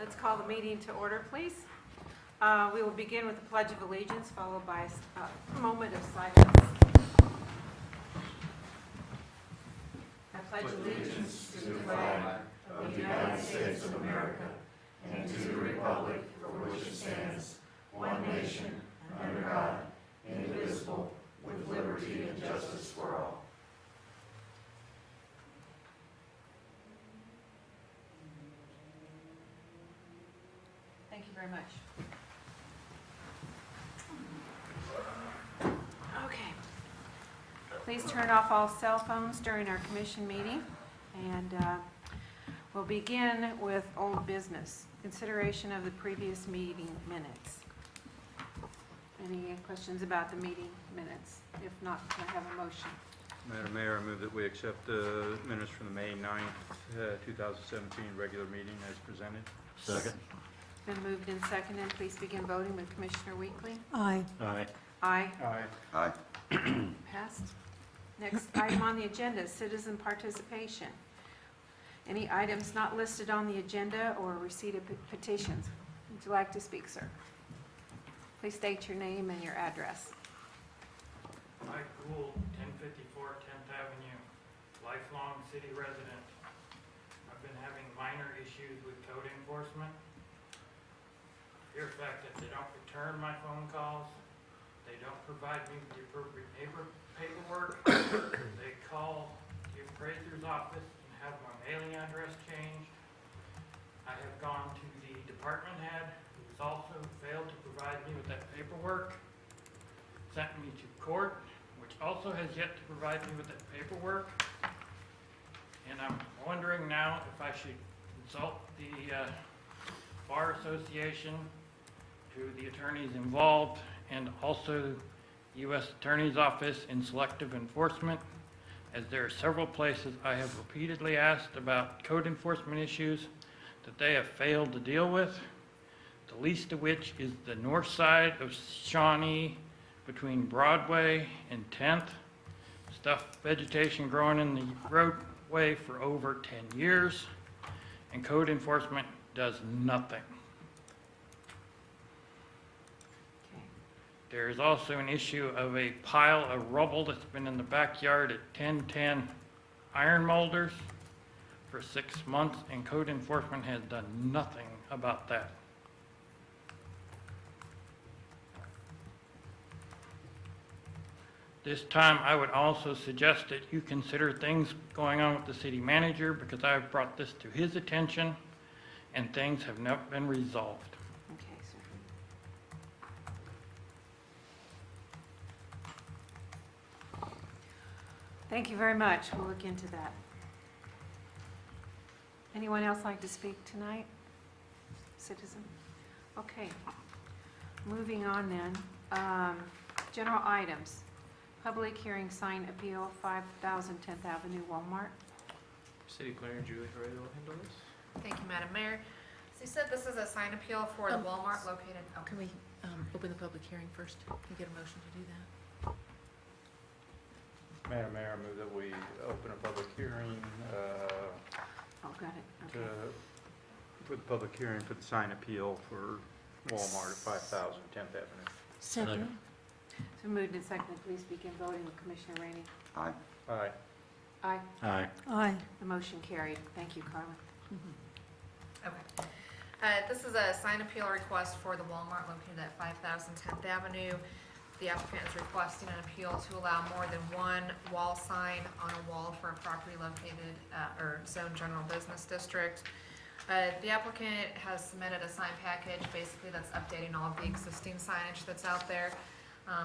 Let's call the meeting to order, please. We will begin with the Pledge of Allegiance, followed by a moment of silence. I pledge allegiance to the flag of the United States of America and to the republic for which it stands, one nation, under God, indivisible, with liberty and justice for all. Thank you very much. Okay. Please turn off all cell phones during our commission meeting. And we'll begin with old business. Consideration of the previous meeting minutes. Any questions about the meeting minutes? If not, can I have a motion? Madam Mayor, I move that we accept the minutes from the May 9th, 2017 regular meeting as presented. Second. Been moved and seconded. Please begin voting with Commissioner Weekly. Aye. Aye. Aye. Aye. Aye. Passed. Next item on the agenda is citizen participation. Any items not listed on the agenda or receipt of petitions? Would you like to speak, sir? Please state your name and your address. Mike Gould, 1054 10th Avenue, lifelong city resident. I've been having minor issues with code enforcement. The fact that they don't return my phone calls, they don't provide me with the appropriate paperwork, they call the appraiser's office and have my mailing address changed. I have gone to the department head, who's also failed to provide me with that paperwork, sent me to court, which also has yet to provide me with that paperwork. And I'm wondering now if I should consult the Bar Association, to the attorneys involved, and also U.S. Attorney's Office in selective enforcement, as there are several places I have repeatedly asked about code enforcement issues that they have failed to deal with, the least of which is the north side of Shawnee between Broadway and 10th. Vegetation growing in the roadway for over 10 years, and code enforcement does nothing. There is also an issue of a pile of rubble that's been in the backyard at 1010 Iron Molders for 6 months, and code enforcement has done nothing about that. This time, I would also suggest that you consider things going on with the city manager, because I have brought this to his attention and things have not been resolved. Okay, sir. Thank you very much. We'll look into that. Anyone else like to speak tonight? Citizen? Okay. Moving on then. General items. Public hearing sign appeal, 5000 10th Avenue, Walmart. City Clerk Julie Herrera will handle this. Thank you, Madam Mayor. So you said this is a sign appeal for the Walmart located, Can we open the public hearing first? Can we get a motion to do that? Madam Mayor, I move that we open a public hearing Oh, got it. to, Okay. for the public hearing for the sign appeal for Walmart at 5000 10th Avenue. Second. So moved and seconded. Please begin voting with Commissioner Rainey. Aye. Aye. Aye. Aye. Aye. The motion carried. Thank you, Carla. okay. This is a sign appeal request for the Walmart located at 5000 10th Avenue. The applicant is requesting an appeal to allow more than one wall sign on a wall for a property located or zone general business district. The applicant has submitted a sign package, basically that's updating all of the existing signage that's out there.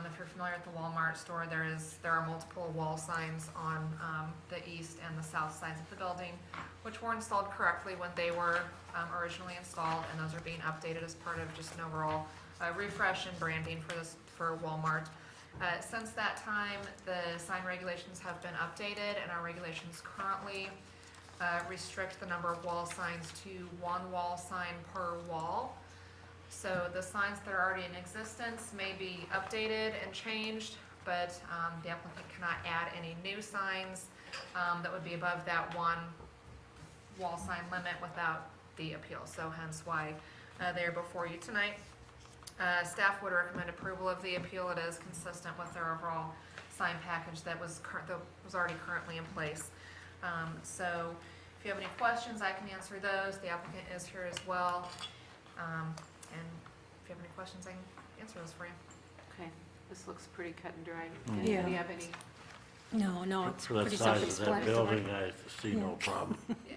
If you're familiar with the Walmart store, there are multiple wall signs on the east and the south sides of the building, which were installed correctly when they were originally installed, and those are being updated as part of just an overall refresh and branding for Walmart. Since that time, the sign regulations have been updated, and our regulations currently restrict the number of wall signs to one wall sign per wall. So the signs that are already in existence may be updated and changed, but the applicant cannot add any new signs that would be above that one wall sign limit without the appeal, so hence why they're before you tonight. Staff would recommend approval of the appeal. It is consistent with their overall sign package that was already currently in place. So if you have any questions, I can answer those. The applicant is here as well. And if you have any questions, I can answer those for you. Okay, this looks pretty cut and dry. Mhm. Do Yeah. you have any? No, it's For that pretty size of that self-explanatory. building, I see no problem. Yeah.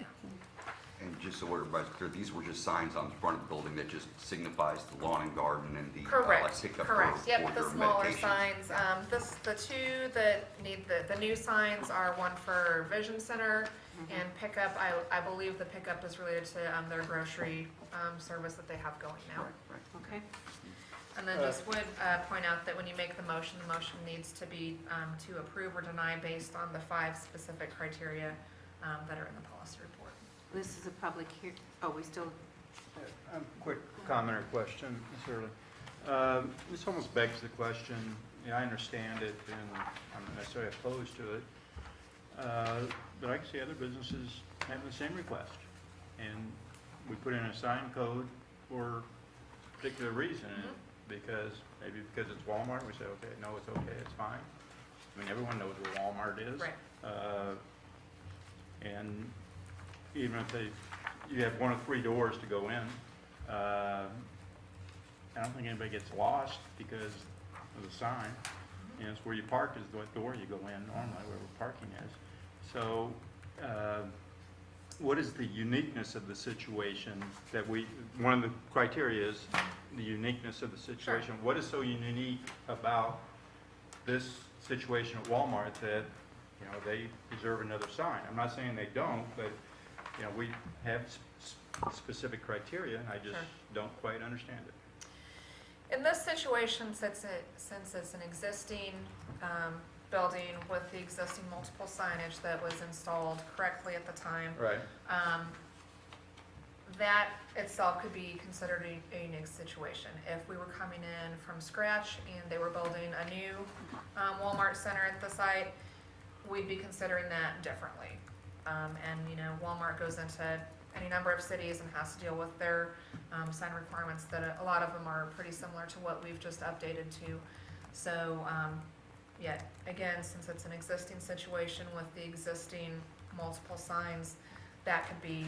And just so everybody's clear, these were just signs on the front of the building that just signifies the lawn and garden and the like Correct, pickup correct. for Yep, your the smaller medications. signs. The two that need the new signs are one for Vision Center Mm-hmm. and pickup. I believe the pickup is related to their grocery service that they have going now. Right. Okay, And then just would point out that when you make the motion needs to be to approve or deny based on the 5 specific criteria that are in the policy report. this is a public hearing. Oh, we still, Quick comment or question, Ms. Early. This almost begs the question, yeah, I understand it, and I'm not necessarily opposed to it, but I can see other businesses having the same request. And we put in a sign code for a particular reason, because, maybe because it's Walmart, we say, okay, no, it's okay, it's fine. I mean, everyone knows where Walmart is. Right. And even if you have one of 3 doors to go in, I don't think anybody gets lost because of the sign. And it's where you park is the door you go in normally, where parking is. So, what is the uniqueness of the situation that one of the criteria is the uniqueness of the situation. What is so unique about this situation at Walmart that, you know, they deserve another sign? I'm not saying they don't, but, you know, we have specific criteria, and I just don't quite understand it. In this situation, since it's an existing building with the existing multiple signage that was installed correctly at the time, Right. that itself could be considered a unique situation. If we were coming in from scratch and they were building a new Walmart center at the site, we'd be considering that differently. And, you know, Walmart goes into any number of cities and has to deal with their sign requirements that a lot of them are pretty similar to what we've just updated to. So, yeah, again, since it's an existing situation with the existing multiple signs, that could be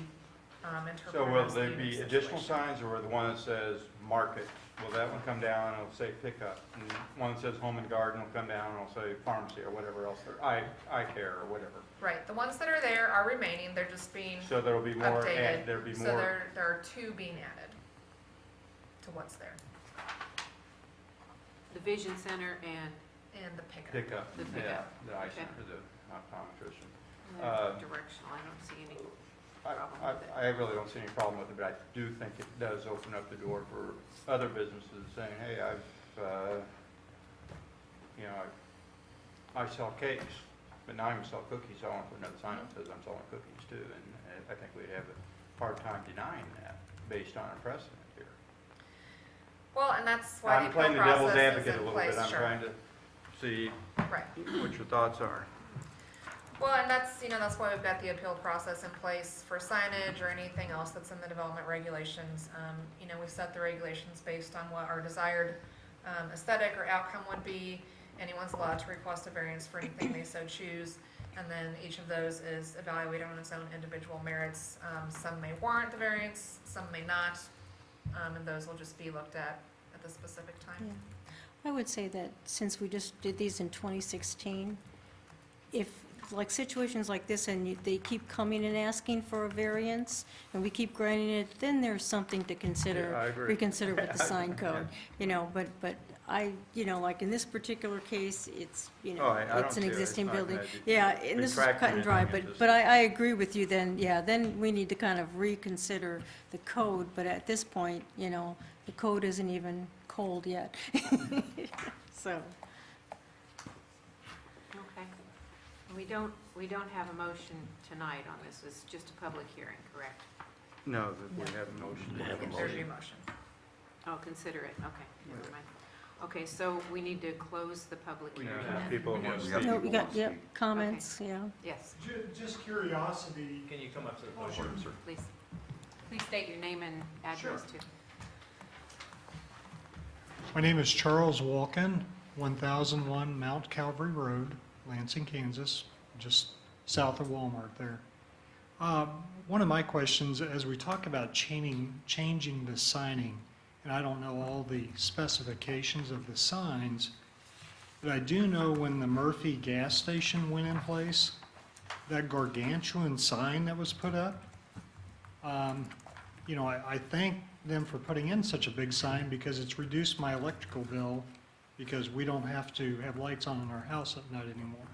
interpreted So will as the there unique be additional situation. signs, or the one that says market, will that one come down and it'll say pickup? And one that says home and garden will come down and it'll say pharmacy or whatever else, or eye care or whatever? Right, the ones that are there are remaining, they're just being So there'll be more, updated. there'll be So more, there are 2 being added to what's there, the Vision Center and and the pickup. pickup, The yeah, pickup. the eye Okay. center, the optometrician. directional, I don't see any. I, Problem I, with it. I really don't see any problem with it, but I do think it does open up the door for other businesses saying, hey, I sell cakes, but now I'm gonna sell cookies, so I want to put another sign up that says I'm selling cookies too, and I think we'd have a hard time denying that based on our precedent here. Well, and that's why the I'm playing appeal the devil's process is advocate a in little bit, place, I'm sure. trying to see Right. what your thoughts are. Well, and that's, you know, that's why we've got the appeal process in place for signage or anything else that's in the development regulations. You know, we set the regulations based on what our desired aesthetic or outcome would be. Anyone's allowed to request a variance for anything they so choose, and then each of those is evaluated on its own individual merits. Some may warrant the variance, some may not, and those will just be looked at the specific time. Yeah. I would say that since we just did these in 2016, if, like, situations like this, and they keep coming and asking for a variance, and we keep granting it, then there's something to Yeah, I consider, agree. reconsider with the sign code, you know, but I, you know, like in this particular case, it's, you Oh, know, I don't it's an see it. existing It's not building. that you Yeah, and this is retract cut and dry, anything, but, it's but I agree with you then, yeah, then we need to kind of reconsider the code, but at this point, you know, the code isn't even cold yet. So, Okay. We don't have a motion tonight on this, it's just a public hearing, correct? No, we have a motion. We have a If there's a motion. motion. Oh, consider it, okay, never mind. Okay, so we need to close the public We hearing have then? people who want to We got speak. no, we got, people yeah, want to speak. comments, yeah. Yes, Just curiosity, Can you come up to the Oh, podium? sure, sir. please. Please state your name and address, too. My name is Charles Walken, 1001 Mount Calvary Road, Lansing, Kansas, just south of Walmart there. One of my questions, as we talk about changing the signing, and I don't know all the specifications of the signs, but I do know when the Murphy gas station went in place, that gargantuan sign that was put up, you know, I thank them for putting in such a big sign because it's reduced my electrical bill because we don't have to have lights on in our house at night anymore.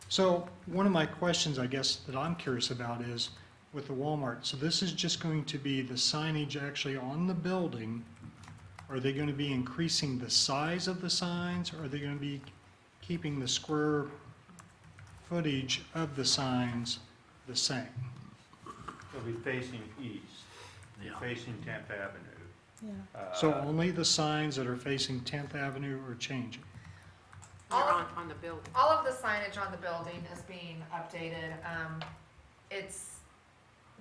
So one of my questions, I guess, that I'm curious about is with the Walmart, so this is just going to be the signage actually on the building. Are they going to be increasing the size of the signs, or are they going to be keeping the square footage of the signs the same? They'll be facing east, facing 10th Avenue. Yeah. So only the signs that are facing 10th Avenue are changing? You're All- on the building. All of the signage on the building is being updated.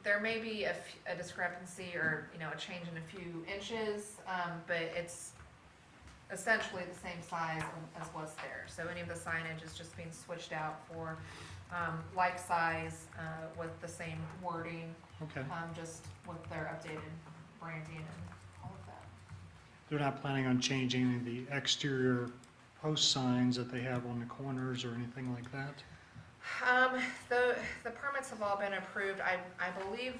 There may be a discrepancy or, you know, a change in a few inches, but it's essentially the same size as what's there. So any of the signage is just being switched out for, like size, with the same wording, Okay. just with their updated branding and all of that. They're not planning on changing any of the exterior post signs that they have on the corners or anything like that? The permits have all been approved. I believe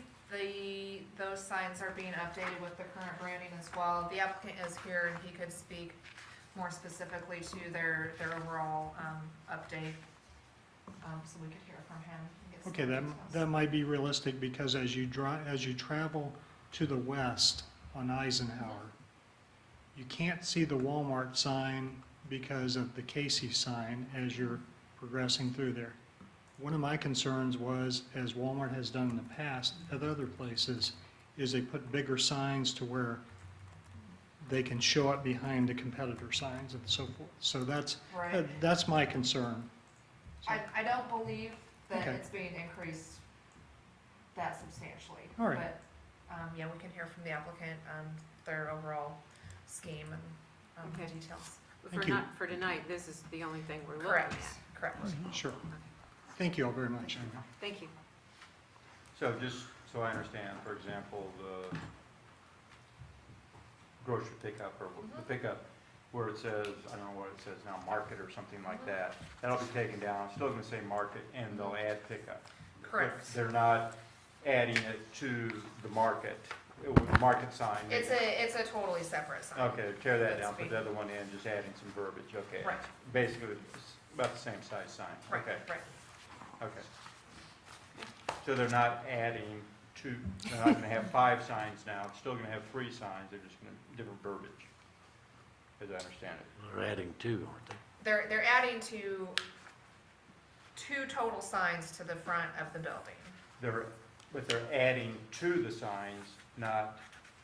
those signs are being updated with the current branding as well. The applicant is here and he could speak more specifically to their overall, update. So we could hear from him. and get some Okay, more that details. might be realistic because as you travel to the west on Eisenhower, you can't see the Walmart sign because of the Casey sign as you're progressing through there. One of my concerns was, as Walmart has done in the past at other places, is they put bigger signs to where they can show up behind the competitor signs and so forth. So Right. that's my concern. So- I don't believe that Okay. it's being increased that substantially. All right. But, yeah, we can hear from the applicant, their overall scheme and, Okay. details. Thank you. For tonight, this is the only thing we're looking Correct, at. correct. Sure. Thank you all very much. Thank you. So just so I understand, for example, the grocery pickup or the pickup where it says, I don't know what it says now, market or something like that, that'll be taken down, it's still gonna say market, and they'll add pickup. But Correct. they're not adding it to the market sign. It's a totally separate sign. Okay, tear that That's down, put being- the other one in, just adding some verbiage, okay. Right. Basically, it's about the same size sign, Right, okay, right. okay. So they're not adding they're not gonna have 5 signs now, it's still gonna have 3 signs, they're just gonna, different verbiage, as I understand it. They're adding two, aren't they? They're adding two total signs to the front of the building. But they're adding to the signs, not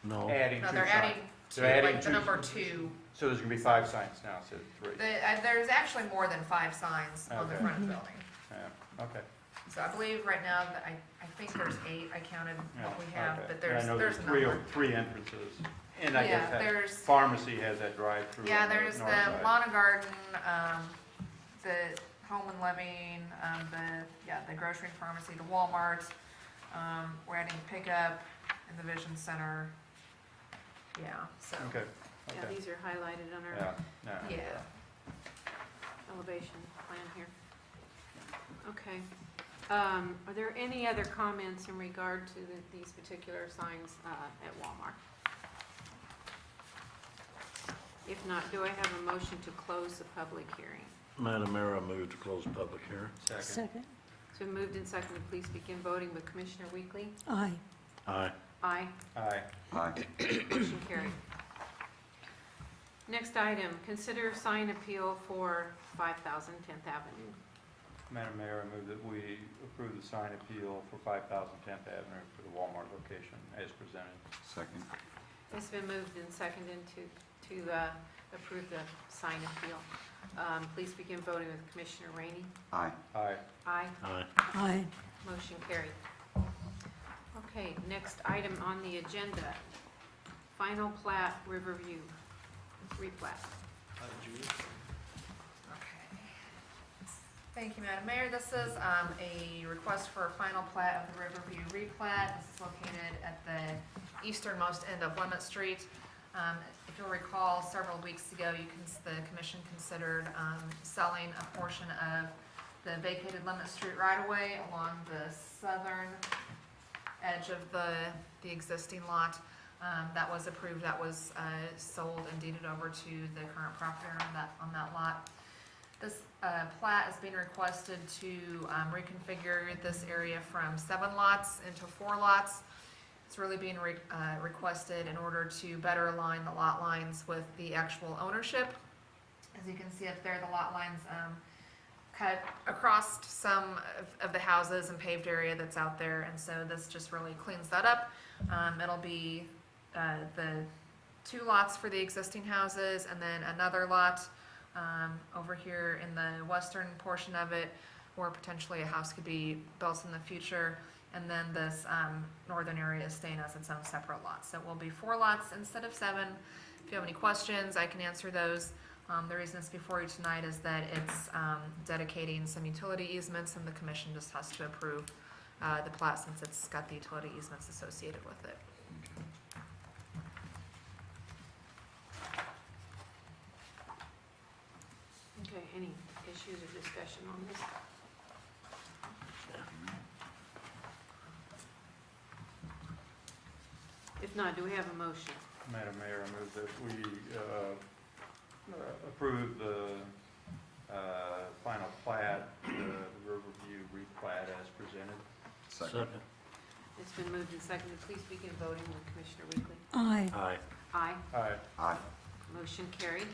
No. adding No, 2 they're signs. adding to, They're adding like, the two- number 2. So there's gonna be 5 signs now instead of 3. There's actually more than 5 signs on the Okay. front of the building. Yeah, okay. So I believe right now, that I think there's 8, I counted Yeah, what we have, okay. but And there's I know a three number. 3 entrances, and I Yeah, guess that there's, pharmacy has that drive-through yeah, on the there's north the side. lawn and garden, the home and living, the grocery and pharmacy, the Walmart, we're adding pickup in the Vision Center. Yeah, so, Okay, Yeah, okay, these are highlighted on yeah, our yeah. yeah. elevation plan here. Okay. Are there any other comments in regard to these particular signs at Walmart? If not, do I have a motion to close the public hearing? Madam Mayor, I move to close the public hearing. Second. Second? So moved and seconded, please begin voting with Commissioner Weekly. Aye. Aye. Aye. Aye. Aye. Motion carried. Next item, consider sign appeal for 5,000 10th Avenue. Madam Mayor, I move that we approve the sign appeal for 5,000 10th Avenue for the Walmart location as presented. Second. It's been moved and seconded to approve the sign appeal. Please begin voting with Commissioner Rainey. Aye. Aye. Aye. Aye. Aye. Motion carried. Okay, next item on the agenda, final plat, Riverview, replat. Thank you, Madam Mayor. This is a request for a final plat of the Riverview replat. This is located at the easternmost end of Lemont Street. If you'll recall, several weeks ago, the commission considered selling a portion of the vacated Lemont Street right-of-way along the southern edge of the existing lot. That was approved, that was sold and deeded over to the current property owner on that lot. This plat is being requested to reconfigure this area from 7 lots into 4 lots. It's really being requested in order to better align the lot lines with the actual ownership. As you can see up there, the lot lines cut across some of the houses and paved area that's out there, and so this just really cleans that up. It'll be the 2 lots for the existing houses, and then another lot over here in the western portion of it, where potentially a house could be built in the future, and then this northern area is staying as its own separate lot. So it will be 4 lots instead of 7. If you have any questions, I can answer those. The reason it's before you tonight is that it's dedicating some utility easements, and the commission just has to approve the plat since it's got the utility easements associated with it. Okay, any issues or discussion on this? If not, do we have a motion? Madam Mayor, I move that we approve the final plat, the Riverview replat as presented. Second. It's been moved and seconded. Please begin voting with Commissioner Weekly. Aye. Aye. Aye. Aye. Aye. Motion carried.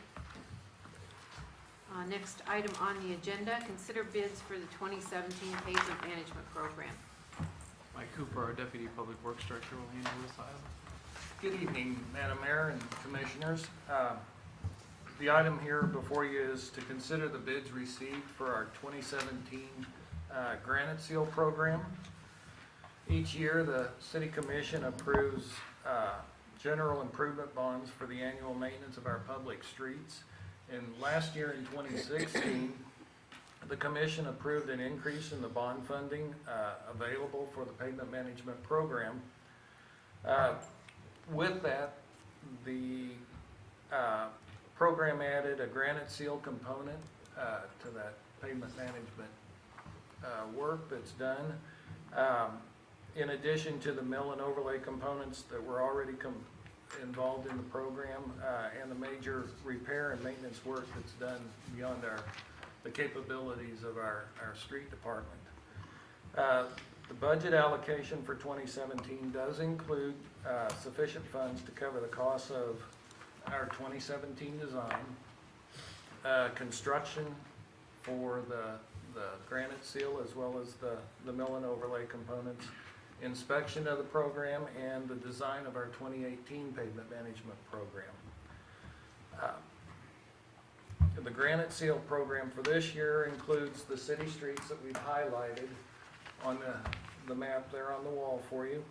Next item on the agenda, consider bids for the 2017 pavement management program. Mike Cooper, our Deputy Public Works Director, will handle this item. Good evening, Madam Mayor and Commissioners. The item here before you is to consider the bids received for our 2017 Granite Seal program. Each year, the City Commission approves general improvement bonds for the annual maintenance of our public streets. And last year in 2016, the Commission approved an increase in the bond funding available for the pavement management program. With that, the program added a granite seal component to that pavement management work that's done. In addition to the mill and overlay components that were already involved in the program, and the major repair and maintenance work that's done beyond the capabilities of our street department. The budget allocation for 2017 does include sufficient funds to cover the costs of our 2017 design, construction for the granite seal, as well as the mill and overlay components, inspection of the program, and the design of our 2018 pavement management program. The granite seal program for this year includes the city streets that we've highlighted on the map there on the wall for you.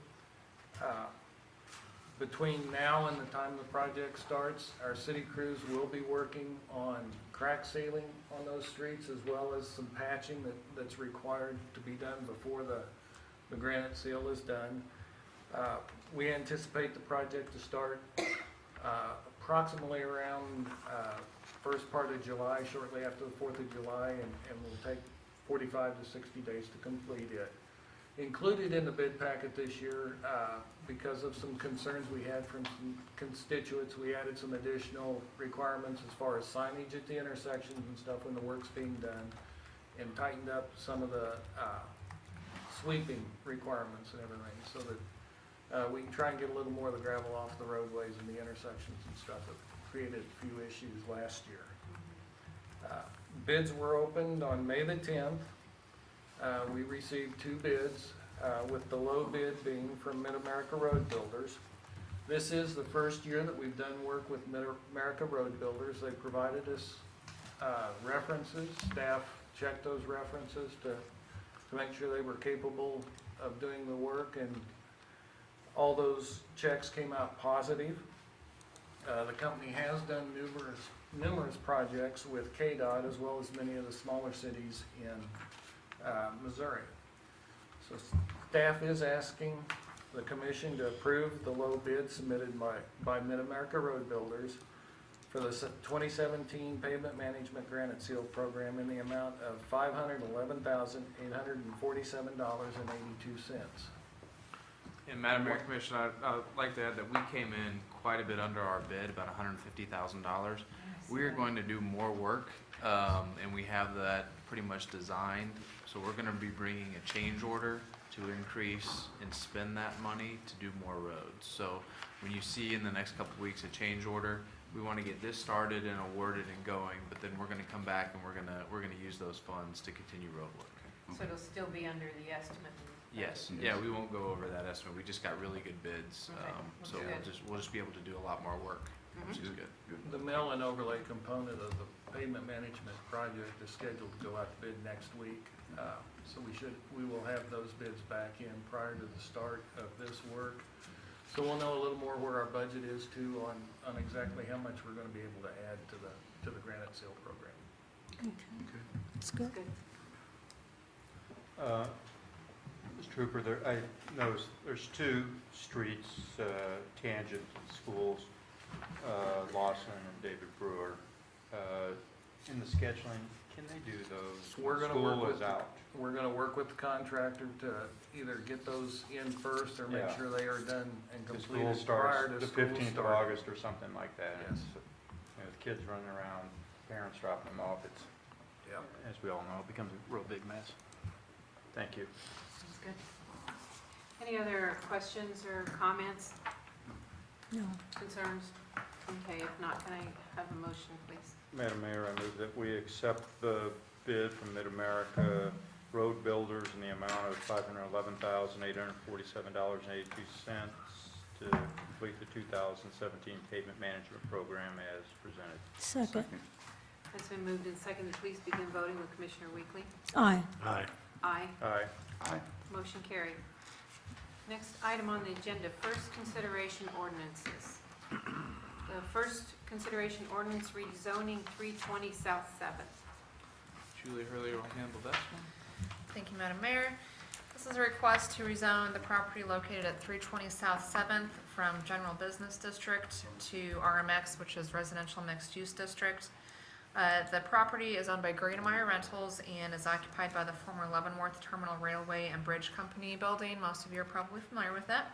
Between now and the time the project starts, our city crews will be working on crack sealing on those streets, as well as some patching that's required to be done before the granite seal is done. We anticipate the project to start approximately around first part of July, shortly after the 4th of July, and will take 45 to 60 days to complete it. Included in the bid packet this year, because of some concerns we had from some constituents, we added some additional requirements as far as signage at the intersections and stuff when the work's being done, and tightened up some of the sweeping requirements and everything, so that we can try and get a little more of the gravel off the roadways and the intersections and stuff that created a few issues last year. Bids were opened on May the 10th. We received 2 bids, with the low bid being from Mid-America Road Builders. This is the first year that we've done work with Mid-America Road Builders. They provided us references. Staff checked those references to make sure they were capable of doing the work, and All those checks came out positive. The company has done numerous projects with KDOT as well as many of the smaller cities in Missouri. So staff is asking the commission to approve the low bid submitted by Mid-America Road Builders for the 2017 Pavement Management Granite Seal Program in the amount of $511,847.82. And Madam Mayor, Commissioner, I'd like to add that we came in quite a bit under our bid, about $150,000. We are going to do more work, and we have that pretty much designed. So we're going to be bringing a change order to increase and spend that money to do more roads. So when you see in the next couple of weeks a change order, we want to get this started and awarded and going, but then we're going to come back and we're going to use those funds to continue road work. So it'll still be under the estimate? Yes, yeah, we won't go over that estimate. We just got really good bids, Okay, so good. we'll just be able to do a lot more work, which is good. The mill and overlay component of the pavement management project is scheduled to go out to bid next week. So we will have those bids back in prior to the start of this work. So we'll know a little more where our budget is too on exactly how much we're gonna be able to add to the granite seal program. That's good. Good. Mr. Hooper, I noticed there's two streets tangent to the schools, Lawson and David Brewer. In the scheduling, can they do those? So we're gonna School work is with, out. we're gonna work with the contractor to either get those in first or make Yeah. sure they are done and The completed school prior starts to the school 15th of starting. August or something like that. Yes. And it's, the kids running around, parents dropping them off. It's, Yeah. as we all know, it becomes a real big mess. Thank you. Sounds good. Any other questions or comments, No. concerns? Okay, if not, can I have a motion, please? Madam Mayor, I move that we accept the bid from Mid-America Road Builders in the amount of $511,847.82 to complete the 2017 pavement management program as presented. Second. It's been moved and seconded. Please begin voting with Commissioner Weekly. Aye. Aye. Aye. Aye. Aye. Motion carried. Next item on the agenda, first consideration ordinances. The first consideration ordinance rezoning 320 South 7th. Julie Hurley will handle this one. Thank you, Madam Mayor. This is a request to rezone the property located at 320 South 7th from General Business District to RMX, which is Residential Mixed Use District. The property is owned by Greenemeyer Rentals and is occupied by the former Leavenworth Terminal Railway and Bridge Company building. Most of you are probably familiar with that.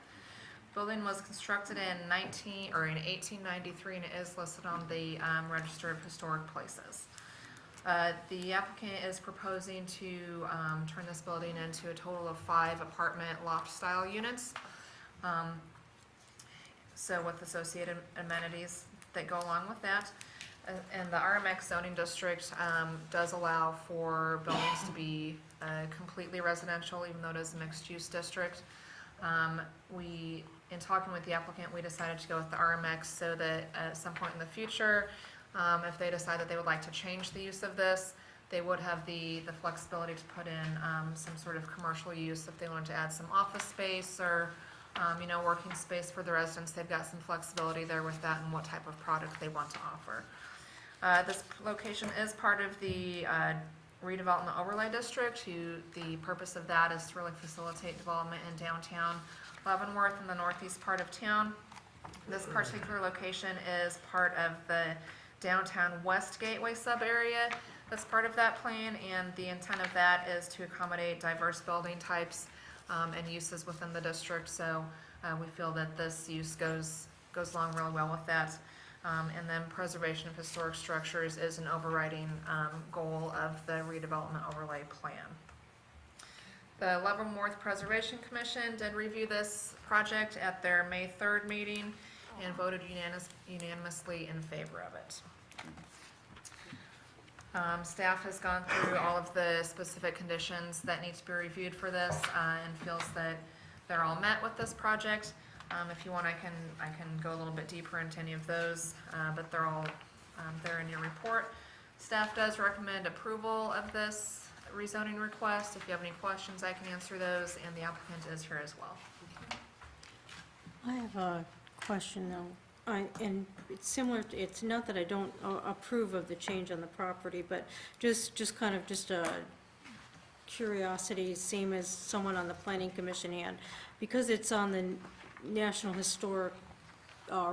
Building was constructed in 1893 and it is listed on the Register of Historic Places. The applicant is proposing to turn this building into a total of 5 apartment loft-style units. So with associated amenities that go along with that. And the RMX zoning district does allow for buildings to be completely residential, even though it is a mixed-use district. In talking with the applicant, we decided to go with the RMX so that at some point in the future, if they decide that they would like to change the use of this, they would have the flexibility to put in some sort of commercial use if they wanted to add some office space or working space for the residents. They've got some flexibility there with that and what type of product they want to offer. This location is part of the redevelopment overlay district. The purpose of that is to really facilitate development in downtown Leavenworth in the northeast part of town. This particular location is part of the downtown West Gateway sub-area that's part of that plan, and the intent of that is to accommodate diverse building types and uses within the district. So we feel that this use goes along really well with that. And then preservation of historic structures is an overriding goal of the redevelopment overlay plan. The Leavenworth Preservation Commission did review this project at their May 3rd meeting and voted unanimously in favor of it. Staff has gone through all of the specific conditions that need to be reviewed for this and feels that they're all met with this project. If you want, I can go a little bit deeper into any of those, but they're all there in your report. Staff does recommend approval of this rezoning request. If you have any questions, I can answer those, and the applicant is here as well. I have a question, though. And it's similar, it's not that I don't approve of the change on the property, but just kind of just a curiosity, same as someone on the planning commission had. Because it's on the National Historic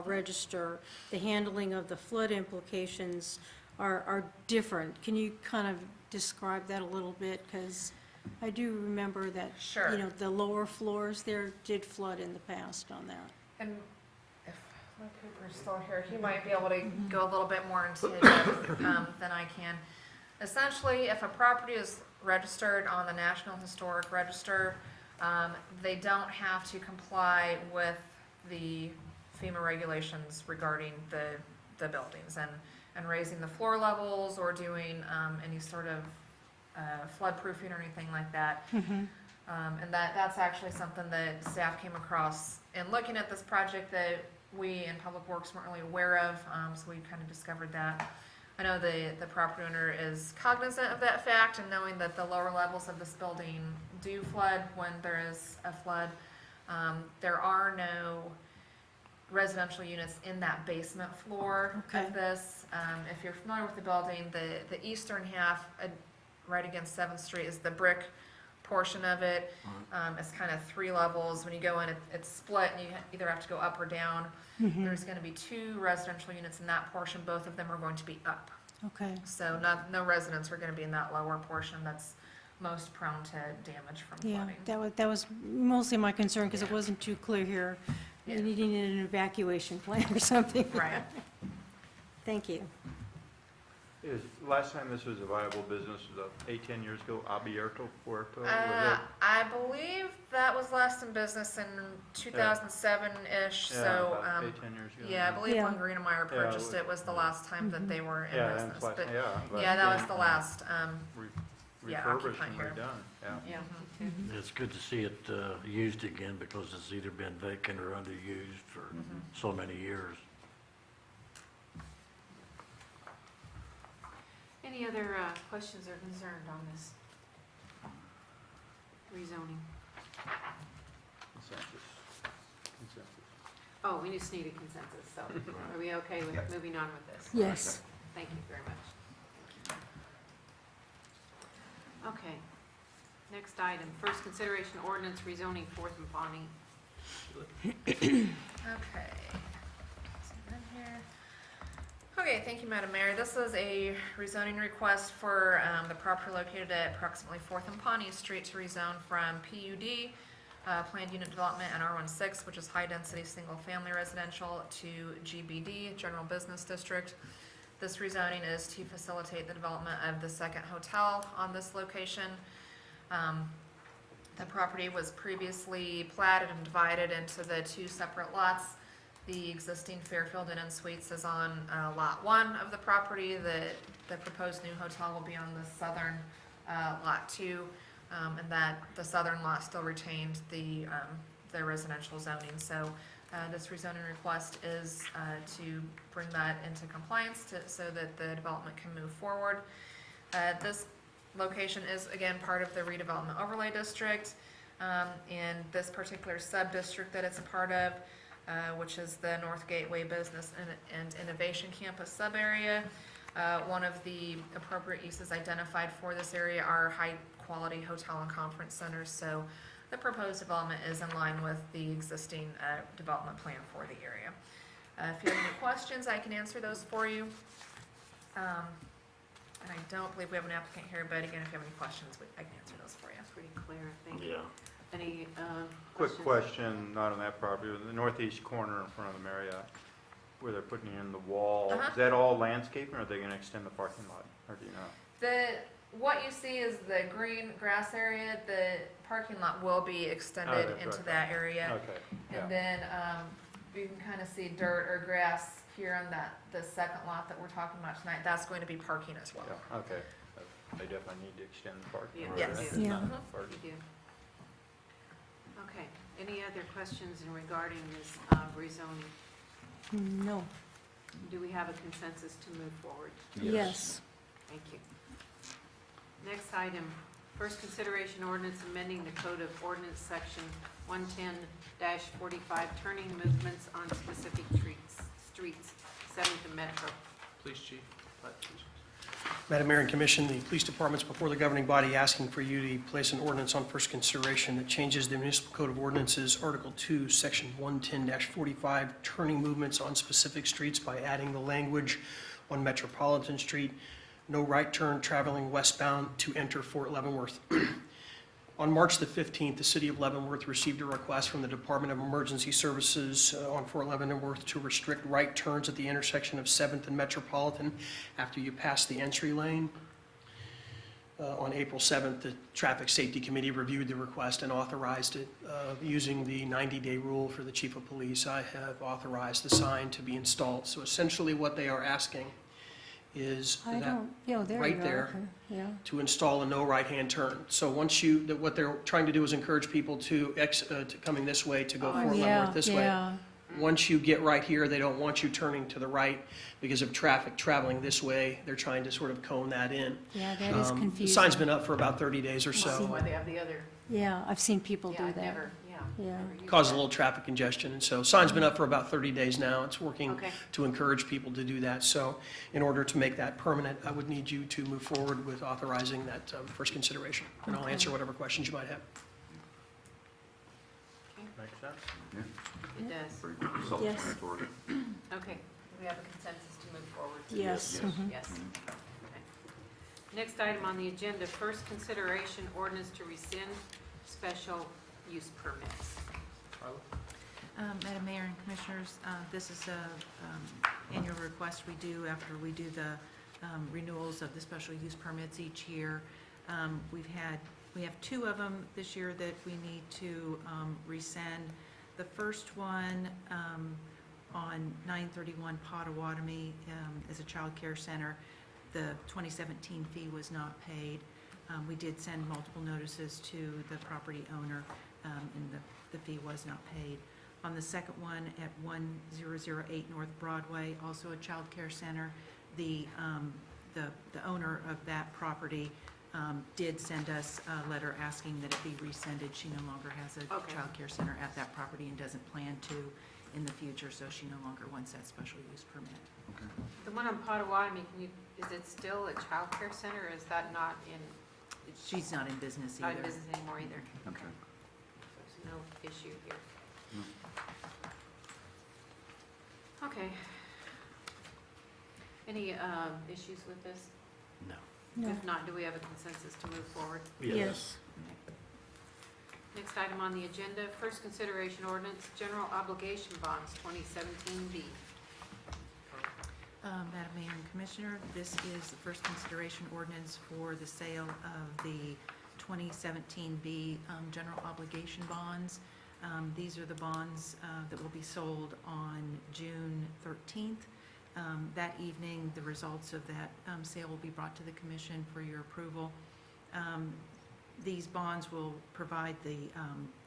Register, the handling of the flood implications are different. Can you kind of describe that a little bit? Because I do remember that, Sure. the lower floors there did flood in the past on that. And if my Cooper's still here, he might be able to go a little bit more into depth than I can. Essentially, if a property is registered on the National Historic Register, they don't have to comply with the FEMA regulations regarding the buildings and raising the floor levels or doing any sort of floodproofing or anything like that. And that's actually something that staff came across in looking at this project that we in Public Works weren't really aware of, so we kind of discovered that. I know the property owner is cognizant of that fact and knowing that the lower levels of this building do flood when there is a flood. There are no residential units in that basement floor Okay. of this. If you're familiar with the building, the eastern half, right against 7th Street, is the brick portion of it. It's kind of 3 levels. When you go in, it's split, and you either have to go up or down. There's going to be 2 residential units in that portion. Both of them are going to be up. Okay. So no residents are going to be in that lower portion that's most prone to damage from Yeah, flooding. that was mostly my concern, because it wasn't too clear here. Yeah. You needed an evacuation plan or something. Right. Thank you. Last time this was a viable business was 8-10 years ago, Abierto Puerto, was I believe that was last in business in 2007-ish, it? so, Yeah, about 8-10 years ago. yeah, I believe Yeah. when Greenemeyer Yeah, it purchased was- it was the last time that they were in Yeah, and business. it's like, But, yeah, I'm glad yeah, that they was the last, yeah, refurbished occupant and here. redone, yeah. Yeah. It's good to see it used again because it's either been vacant or underused for so many years. Any other questions or concerns on this rezoning? Consensus. Oh, we just need a consensus, so are we okay with Yes. moving on with this? Yes. Thank you very much. Okay. Next item, first consideration ordinance rezoning 4th and Pawnee. Okay. See that here. Okay, thank you, Madam Mayor. This is a rezoning request for the property located at approximately 4th and Pawnee Street to rezone from PUD, Planned Unit Development, and R16, which is high-density, single-family residential, to GBD, General Business District. This rezoning is to facilitate the development of the second hotel on this location. The property was previously platted and divided into the 2 separate lots. The existing Fairfield Inn and Suites is on Lot 1 of the property. The proposed new hotel will be on the southern Lot 2, and that the southern lot still retained the residential zoning. So this rezoning request is to bring that into compliance so that the development can move forward. This location is, again, part of the redevelopment overlay district, and this particular sub-district that it's a part of, which is the North Gateway Business and Innovation Campus sub-area. One of the appropriate uses identified for this area are high-quality hotel and conference centers, so the proposed development is in line with the existing development plan for the area. If you have any questions, I can answer those for you. And I don't believe we have an applicant here, but again, if you have any questions, I can answer those for you. Pretty clear, thank you. Yeah. Any Quick questions? question, not on that property, but the northeast corner in front of the Marriott, where they're putting in the wall. Uh-huh. Is that all landscaping, or are they gonna extend the parking lot, or do you know? What you see is the green grass area. The parking lot will be extended that's into right. that area. Okay, yeah. And then you can kind of see dirt or grass here on the second lot that we're talking about tonight. That's going to be parking as well. Yeah, okay. They definitely need to extend the parking. Yeah, lot. Yes. That's Yeah. not Mhm. parking. We do. Okay, any other questions in regarding this rezoning? No. Do we have a consensus to move forward? Yes. Thank you. Next item, First consideration ordinance amending the Code of Ordinance Section 110-45, turning movements on specific streets, 7th and Metro. Police chief, please. Madam Mayor and Commission, the police department's before the governing body asking for you to place an ordinance on first consideration that changes the municipal code of ordinances, Article 2, Section 110-45, turning movements on specific streets by adding the language on Metropolitan Street, no right turn traveling westbound to enter Fort Leavenworth. On March the 15th, the city of Leavenworth received a request from the Department of Emergency Services on Fort Leavenworth to restrict right turns at the intersection of 7th and Metropolitan after you pass the entry lane. On April 7th, the Traffic Safety Committee reviewed the request and authorized it. Using the 90-day rule for the chief of police, I have authorized the sign to be installed. So essentially what they are asking is I that don't, there you right are. there. Yeah. to install a no right-hand turn. So once you, what they're trying to do is encourage people to coming this way to go Oh, Fort Yeah, Leavenworth this way. yeah. Once you get right here, they don't want you turning to the right because of traffic traveling this way. They're trying to sort of cone that in. Yeah, that is The confusing. sign's been up for about 30 days or That's so. why they have the other, Yeah, I've seen people yeah, do I've that. never, Yeah. never used Causes a that. little traffic congestion. And so sign's been up for about 30 days now. It's working Okay. to encourage people to do that. So in order to make that permanent, I would need you to move forward with authorizing that first consideration. And I'll answer whatever questions you might have. Makes sense? It does. Very self-explanatory. Okay, do we have a consensus to move forward? Yes. mhm. Yes. Okay. Next item on the agenda, first consideration ordinance to rescind special use permits. Madam Mayor and Commissioners, this is a annual request we do after we do the renewals of the special use permits each year. We have two of them this year that we need to rescind. The first one on 931 Potawatomi is a child care center. The 2017 fee was not paid. We did send multiple notices to the property owner, and the fee was not paid. On the second one at 1008 North Broadway, also a child care center, the owner of that property did send us a letter asking that it be rescinded. She no longer has a Okay. child care center at that property and doesn't plan to in the future, so she no longer wants that special use permit. The one on Potawatomi, is it still a child care center, or is that not in, She's not in business not in either. business anymore either? Okay. There's no issue here. Okay. Any issues with this? No. No. If not, do we have a consensus to move forward? Yes. Next item on the agenda, first consideration ordinance, general obligation bonds, 2017B. Madam Mayor and Commissioner, this is the first consideration ordinance for the sale of the 2017B general obligation bonds. These are the bonds that will be sold on June 13th. That evening, the results of that sale will be brought to the Commission for your approval. These bonds will provide the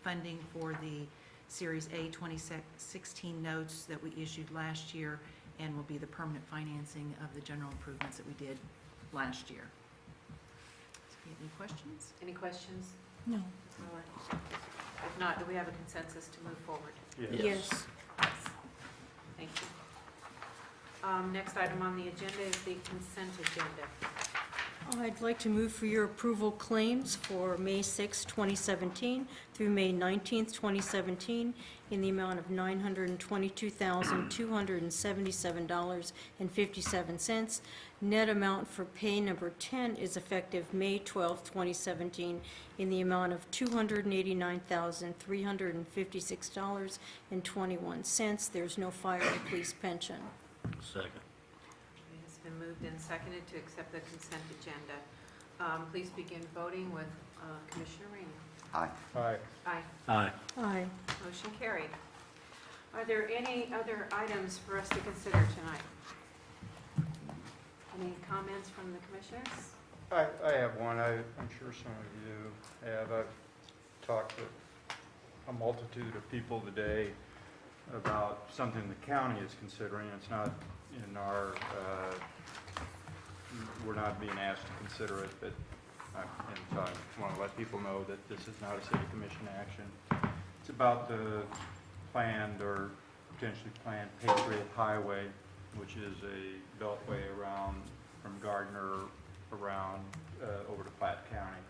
funding for the Series A 2016 notes that we issued last year and will be the permanent financing of the general improvements that we did last year. Any questions? Any questions? No. If not, do we have a consensus to move forward? Yes. Thank you. Next item on the agenda is the consent agenda. I'd like to move for your approval claims for May 6, 2017 through May 19, 2017 in the amount of $922,277.57. Net amount for pay number 10 is effective May 12, 2017 in the amount of $289,356.21. There's no fire or police pension. Second. It's been moved and seconded to accept the consent agenda. Please begin voting with Commissioner Rainey. Aye. Aye. Aye. Aye. Aye. Motion carried. Are there any other items for us to consider tonight? Any comments from the commissioners? I have one. I'm sure some of you have. I've talked with a multitude of people today about something the county is considering. It's not in our, we're not being asked to consider it, but And so I want to let people know that this is not a city commission action. It's about the planned or potentially planned Patriot Highway, which is a beltway around, from Gardner around over to Platte County.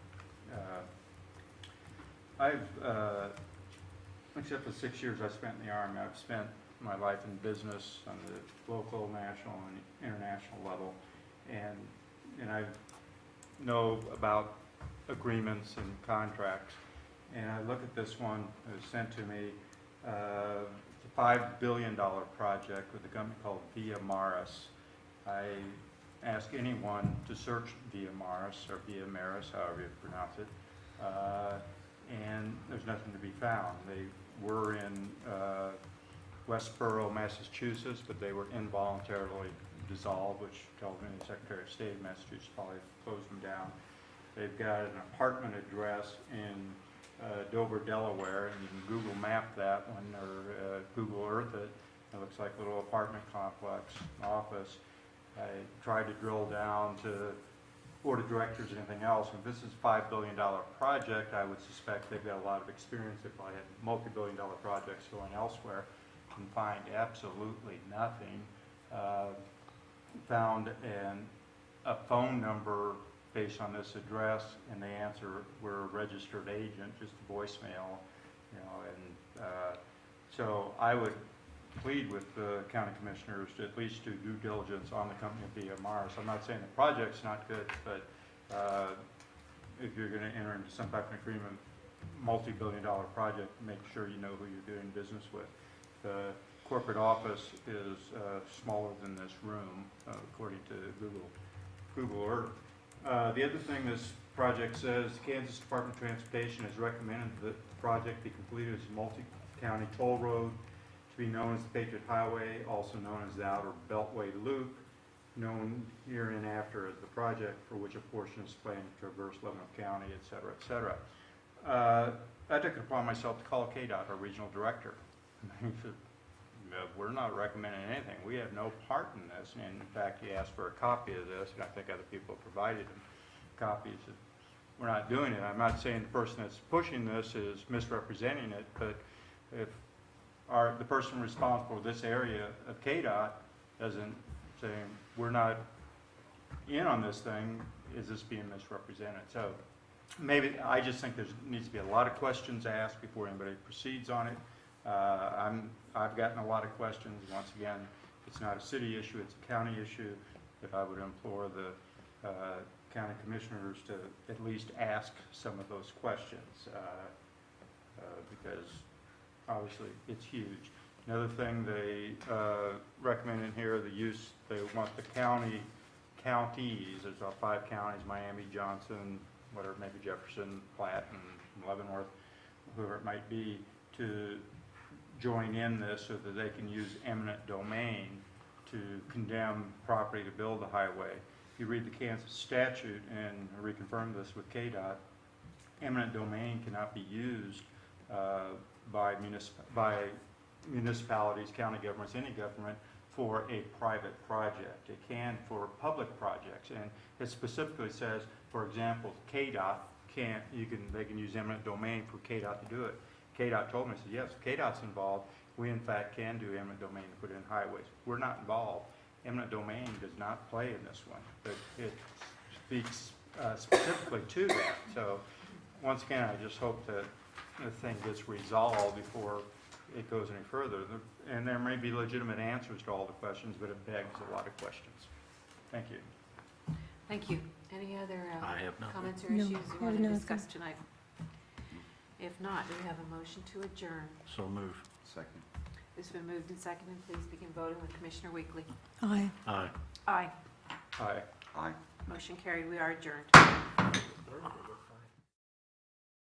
Except for 6 years I spent in the Army, I've spent my life in business on the local, national, and international level. And I know about agreements and contracts. And I look at this one that was sent to me. It's a $5 billion project with a company called Via Maris. I ask anyone to search Via Maris or Via Maris, however you pronounce it, and there's nothing to be found. They were in Westboro, Massachusetts, but they were involuntarily dissolved, which tells me the Secretary of State of Massachusetts probably closed them down. They've got an apartment address in Dover, Delaware, and you can Google map that one or Google Earth it. It looks like a little apartment complex, office. I tried to drill down to board of directors and anything else. If this is a $5 billion project, I would suspect they've got a lot of experience. They probably had multi-billion dollar projects going elsewhere and find absolutely nothing. Found a phone number based on this address, and they answer, we're a registered agent, just a voicemail, you know, and so I would plead with the county commissioners to at least do due diligence on the company Via Maris. I'm not saying the project's not good, but if you're going to enter into some type of agreement, multi-billion dollar project, make sure you know who you're doing business with. The corporate office is smaller than this room, according to Google Earth. The other thing this project says, the Kansas Department of Transportation has recommended that the project be completed as a multi-county toll road to be known as the Patriot Highway, also known as the Outer Beltway Loop, known hereinafter as the project for which a portion is planned to traverse Leavenworth County, et cetera, et cetera. I took it upon myself to call KDOT, our regional director. He said, we're not recommending anything. We have no part in this. And in fact, he asked for a copy of this, and I think other people provided him copies. We're not doing it. I'm not saying the person that's pushing this is misrepresenting it, but if the person responsible for this area of KDOT doesn't say, we're not in on this thing, is this being misrepresented? So maybe, I just think there needs to be a lot of questions asked before anybody proceeds on it. I've gotten a lot of questions. Once again, it's not a city issue, it's a county issue, but I would implore the county commissioners to at least ask some of those questions, because obviously it's huge. Another thing they recommend in here, the use, they want the counties, there's about 5 counties, Miami, Johnson, whatever, maybe Jefferson, Platte, and Leavenworth, whoever it might be, to join in this so that they can use eminent domain to condemn property to build the highway. If you read the Kansas statute, and I reconfirmed this with KDOT, eminent domain cannot be used by municipalities, county governments, any government, for a private project. It can for public projects, and it specifically says, for example, KDOT they can use eminent domain for KDOT to do it. KDOT told me, said, yes, KDOT's involved. We, in fact, can do eminent domain to put in highways. We're not involved. Eminent domain does not play in this one, but it speaks specifically to that. So, once again, I just hope that the thing gets resolved before it goes any further. And there may be legitimate answers to all the questions, but it begs a lot of questions. Thank you. Thank you. Any other I have nothing. comments or No, issues you I have want to nothing. discuss tonight? If not, do we have a motion to adjourn? So move. Second. It's been moved and seconded. Please begin voting with Commissioner Weekly. Aye. Aye. Aye. Aye. Aye. Motion carried. We are adjourned.